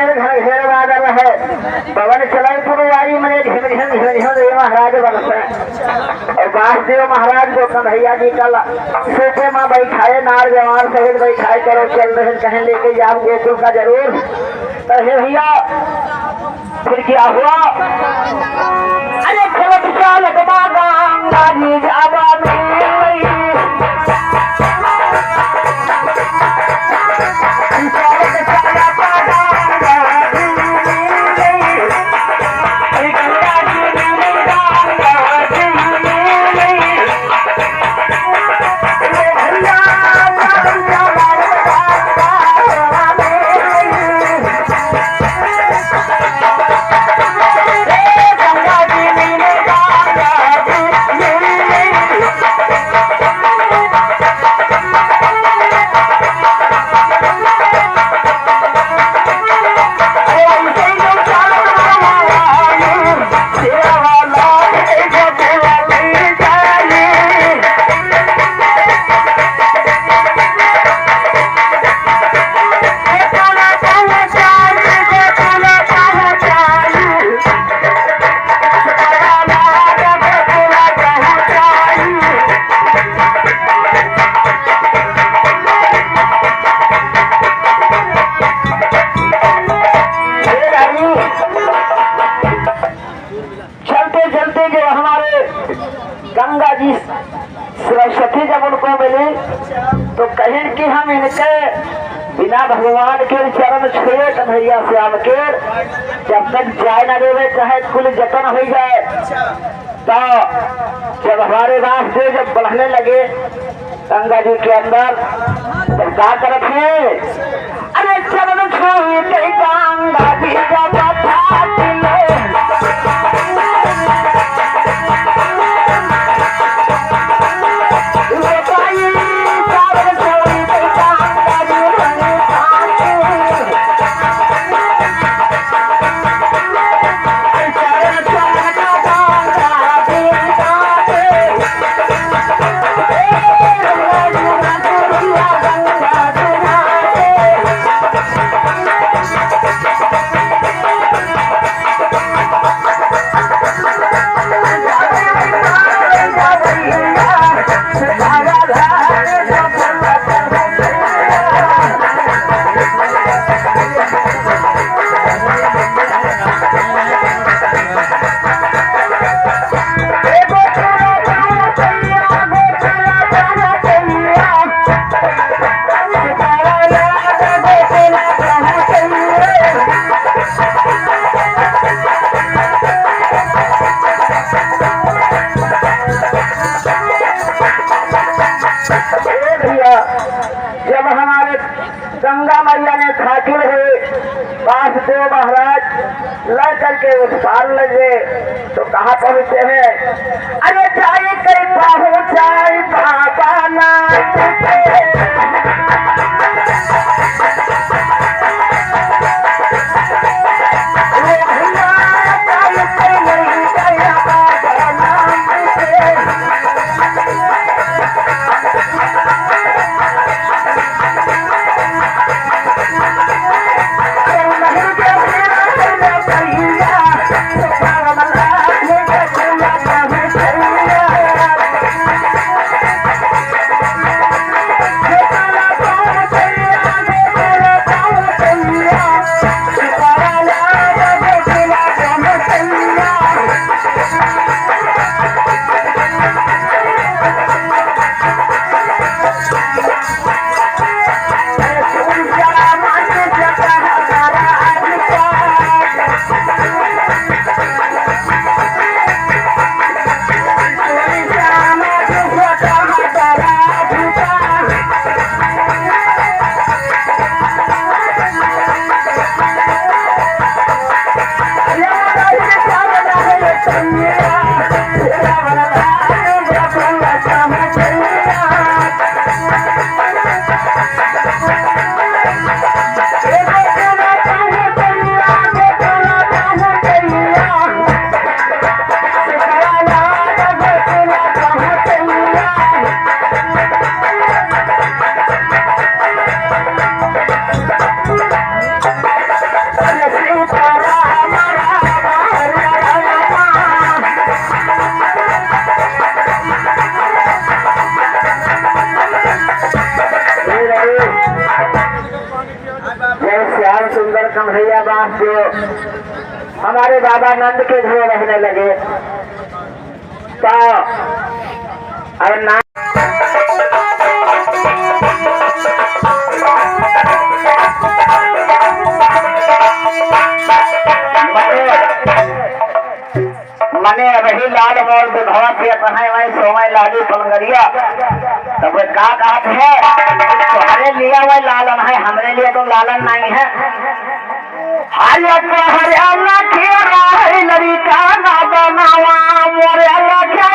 घेर घर घेर बादल है पवन चलाई पुरवाई मने झिम झिम झिम झिम देव महाराज बरसे और वासुदेव महाराज को कन्हैया जी कल सोफे में बैठाए नार जवान सहित बैठाए करो चल रहे कहीं लेके जाओ गोकुल का जरूर तो हे भैया फिर क्या हुआ अरे खलक चालक गंगा जी जावा गंगा जी सरस्वती जब उनको मिली तो कहीं कि हम इनके बिना भगवान के चरण छुए कन्हैया श्याम के जब तक जाए न देवे चाहे कुल जतन हो जाए तो जब हमारे रास्ते जब बढ़ने लगे गंगा जी के अंदर तब क्या करते अरे चरण छुए गंगा जी जब हमारे गंगा मैया ने ठाकुर है वासुदेव महाराज ला करके उस पार लगे तो कहाँ पहुँचे हैं अरे जाए कई पहुँचाई बाबा ना कन्हैया वासुदेव हमारे बाबा नंद के घर रहने लगे। तो अब ना मने वही लाल मोल विधवा के कहा वही सोमय लाली पलंगरिया तब का बात है तुम्हारे लिए वही लालन है हमरे लिए तो लालन नहीं है। हरे हरे अल्लाह के राह लड़का ना बनावा मोरे अल्लाह क्या